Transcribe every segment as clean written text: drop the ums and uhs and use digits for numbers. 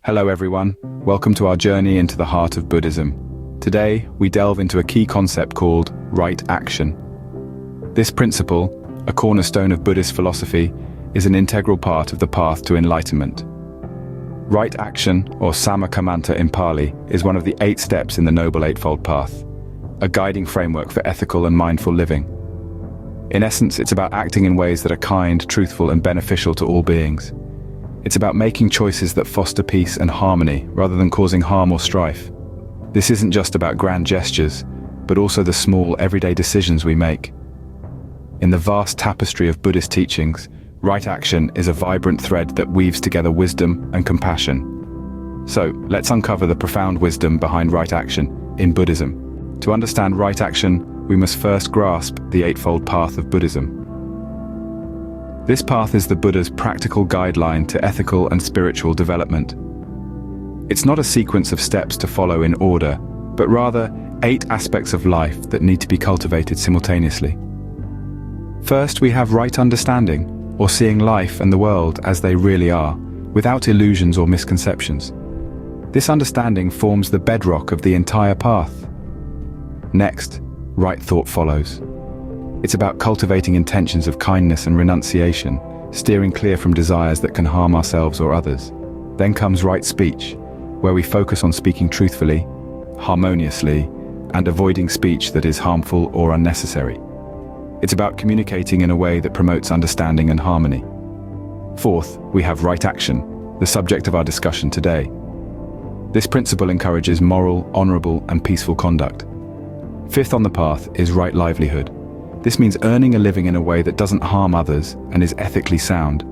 Hello everyone, welcome to our journey into the heart of Buddhism. Today, we delve into a key concept called right action. This principle, a cornerstone of Buddhist philosophy, is an integral part of the path to enlightenment. Right action, or Sammā Kammanta in Pali, is one of the 8 steps in the Noble Eightfold Path, a guiding framework for ethical and mindful living. In essence, it's about acting in ways that are kind, truthful, and beneficial to all beings. It's about making choices that foster peace and harmony rather than causing harm or strife. This isn't just about grand gestures, but also the small, everyday decisions we make. In the vast tapestry of Buddhist teachings, right action is a vibrant thread that weaves together wisdom and compassion. So, let's uncover the profound wisdom behind right action in Buddhism. To understand right action, we must first grasp the Eightfold Path of Buddhism. This path is the Buddha's practical guideline to ethical and spiritual development. It's not a sequence of steps to follow in order, but rather 8 aspects of life that need to be cultivated simultaneously. First, we have right understanding, or seeing life and the world as they really are, without illusions or misconceptions. This understanding forms the bedrock of the entire path. Next, right thought follows. It's about cultivating intentions of kindness and renunciation, steering clear from desires that can harm ourselves or others. Then comes right speech, where we focus on speaking truthfully, harmoniously, and avoiding speech that is harmful or unnecessary. It's about communicating in a way that promotes understanding and harmony. Fourth, we have right action, the subject of our discussion today. This principle encourages moral, honorable, and peaceful conduct. Fifth on the path is right livelihood. This means earning a living in a way that doesn't harm others and is ethically sound.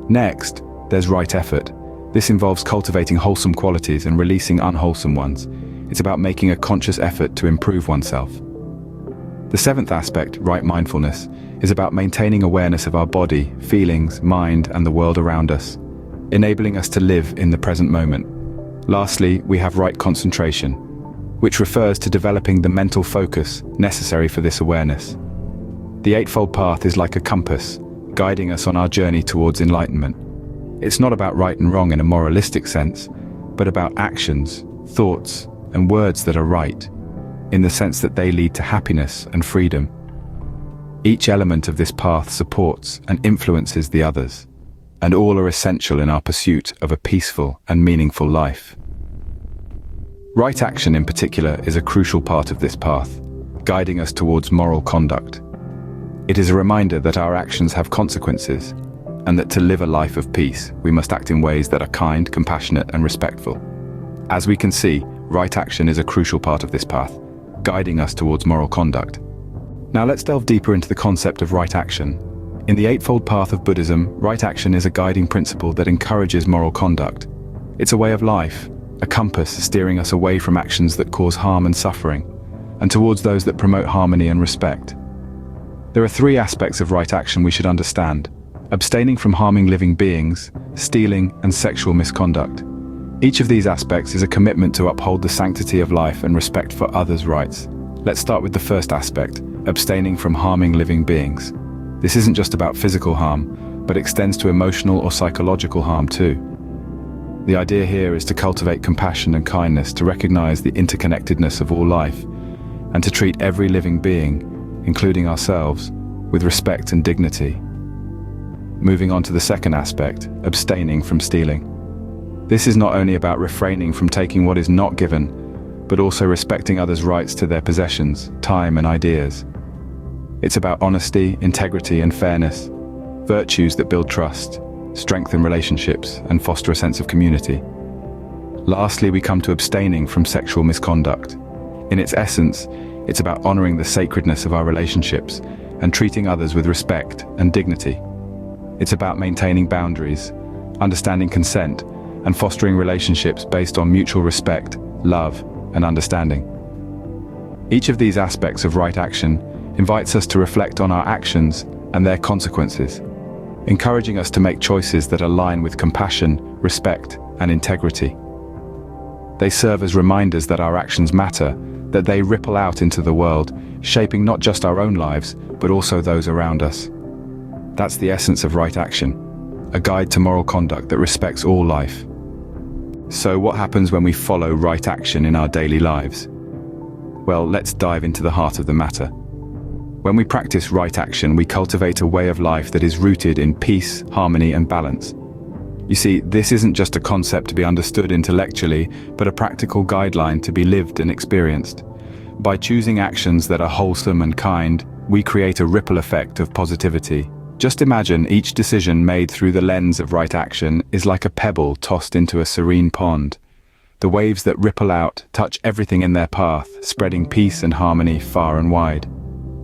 Next, there's right effort. This involves cultivating wholesome qualities and releasing unwholesome ones. It's about making a conscious effort to improve oneself. The 7th aspect, right mindfulness, is about maintaining awareness of our body, feelings, mind, and the world around us, enabling us to live in the present moment. Lastly, we have right concentration, which refers to developing the mental focus necessary for this awareness. The Eightfold Path is like a compass, guiding us on our journey towards enlightenment. It's not about right and wrong in a moralistic sense, but about actions, thoughts, and words that are right, in the sense that they lead to happiness and freedom. Each element of this path supports and influences the others, and all are essential in our pursuit of a peaceful and meaningful life. Right action in particular is a crucial part of this path, guiding us towards moral conduct. It is a reminder that our actions have consequences, and that to live a life of peace, we must act in ways that are kind, compassionate, and respectful. As we can see, right action is a crucial part of this path, guiding us towards moral conduct. Now let's delve deeper into the concept of right action. In the Eightfold Path of Buddhism, right action is a guiding principle that encourages moral conduct. It's a way of life, a compass steering us away from actions that cause harm and suffering, and towards those that promote harmony and respect. There are 3 aspects of right action we should understand: abstaining from harming living beings, stealing, and sexual misconduct. Each of these aspects is a commitment to uphold the sanctity of life and respect for others' rights. Let's start with the first aspect, abstaining from harming living beings. This isn't just about physical harm, but extends to emotional or psychological harm too. The idea here is to cultivate compassion and kindness, to recognize the interconnectedness of all life, and to treat every living being, including ourselves, with respect and dignity. Moving on to the second aspect, abstaining from stealing. This is not only about refraining from taking what is not given, but also respecting others' rights to their possessions, time, and ideas. It's about honesty, integrity, and fairness, virtues that build trust, strengthen relationships, and foster a sense of community. Lastly, we come to abstaining from sexual misconduct. In its essence, it's about honoring the sacredness of our relationships and treating others with respect and dignity. It's about maintaining boundaries, understanding consent, and fostering relationships based on mutual respect, love, and understanding. Each of these aspects of right action invites us to reflect on our actions and their consequences, encouraging us to make choices that align with compassion, respect, and integrity. They serve as reminders that our actions matter, that they ripple out into the world, shaping not just our own lives, but also those around us. That's the essence of right action, a guide to moral conduct that respects all life. So what happens when we follow right action in our daily lives? Well, let's dive into the heart of the matter. When we practice right action, we cultivate a way of life that is rooted in peace, harmony, and balance. You see, this isn't just a concept to be understood intellectually, but a practical guideline to be lived and experienced. By choosing actions that are wholesome and kind, we create a ripple effect of positivity. Just imagine each decision made through the lens of right action is like a pebble tossed into a serene pond. The waves that ripple out touch everything in their path, spreading peace and harmony far and wide.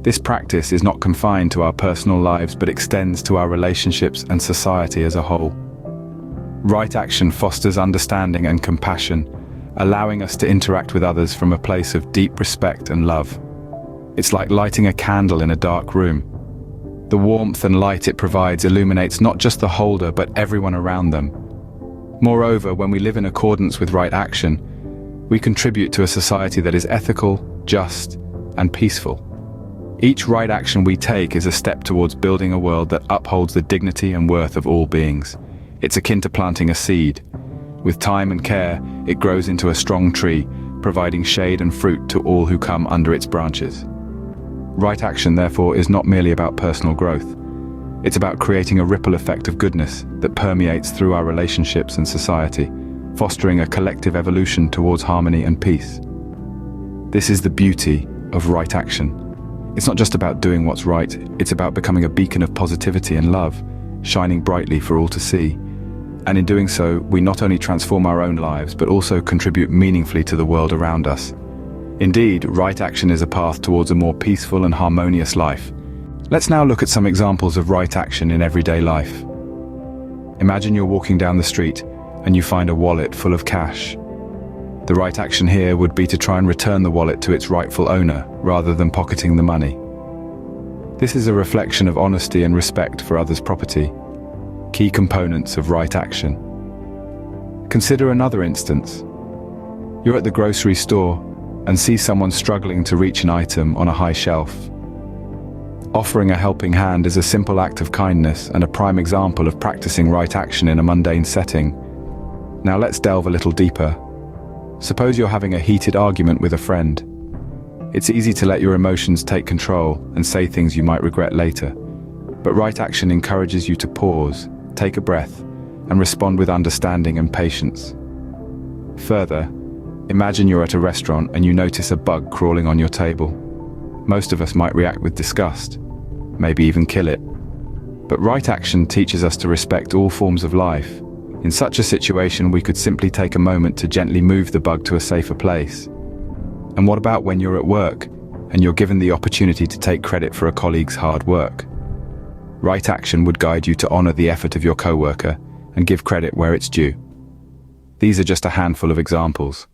This practice is not confined to our personal lives, but extends to our relationships and society as a whole. Right action fosters understanding and compassion, allowing us to interact with others from a place of deep respect and love. It's like lighting a candle in a dark room. The warmth and light it provides illuminates not just the holder, but everyone around them. Moreover, when we live in accordance with right action, we contribute to a society that is ethical, just, and peaceful. Each right action we take is a step towards building a world that upholds the dignity and worth of all beings. It's akin to planting a seed. With time and care, it grows into a strong tree, providing shade and fruit to all who come under its branches. Right action, therefore, is not merely about personal growth. It's about creating a ripple effect of goodness that permeates through our relationships and society, fostering a collective evolution towards harmony and peace. This is the beauty of right action. It's not just about doing what's right, it's about becoming a beacon of positivity and love, shining brightly for all to see. And in doing so, we not only transform our own lives, but also contribute meaningfully to the world around us. Indeed, right action is a path towards a more peaceful and harmonious life. Let's now look at some examples of right action in everyday life. Imagine you're walking down the street and you find a wallet full of cash. The right action here would be to try and return the wallet to its rightful owner, rather than pocketing the money. This is a reflection of honesty and respect for others' property, key components of right action. Consider another instance. You're at the grocery store and see someone struggling to reach an item on a high shelf. Offering a helping hand is a simple act of kindness and a prime example of practicing right action in a mundane setting. Now let's delve a little deeper. Suppose you're having a heated argument with a friend. It's easy to let your emotions take control and say things you might regret later. But right action encourages you to pause, take a breath, and respond with understanding and patience. Further, imagine you're at a restaurant and you notice a bug crawling on your table. Most of us might react with disgust, maybe even kill it. But right action teaches us to respect all forms of life. In such a situation, we could simply take a moment to gently move the bug to a safer place. And what about when you're at work and you're given the opportunity to take credit for a colleague's hard work? Right action would guide you to honor the effort of your coworker and give credit where it's due. These are just a handful of examples.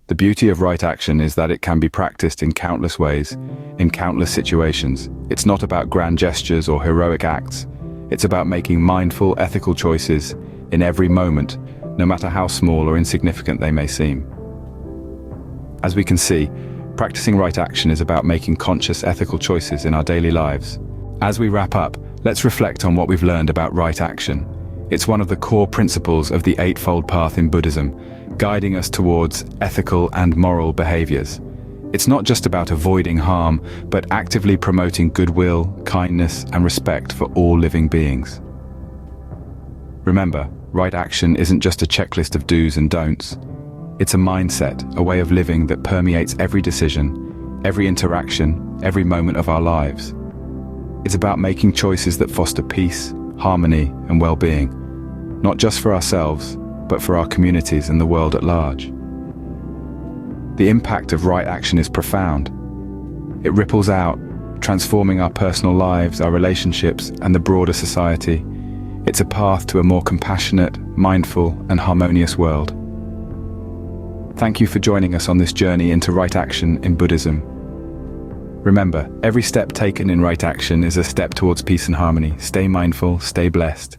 The beauty of right action is that it can be practiced in countless ways, in countless situations. It's not about grand gestures or heroic acts. It's about making mindful, ethical choices in every moment, no matter how small or insignificant they may seem. As we can see, practicing right action is about making conscious, ethical choices in our daily lives. As we wrap up, let's reflect on what we've learned about right action. It's one of the core principles of the Eightfold Path in Buddhism, guiding us towards ethical and moral behaviors. It's not just about avoiding harm, but actively promoting goodwill, kindness, and respect for all living beings. Remember, right action isn't just a checklist of do's and don'ts. It's a mindset, a way of living that permeates every decision, every interaction, every moment of our lives. It's about making choices that foster peace, harmony, and well-being, not just for ourselves, but for our communities and the world at large. The impact of right action is profound. It ripples out, transforming our personal lives, our relationships, and the broader society. It's a path to a more compassionate, mindful, and harmonious world. Thank you for joining us on this journey into right action in Buddhism. Remember, every step taken in right action is a step towards peace and harmony. Stay mindful, stay blessed.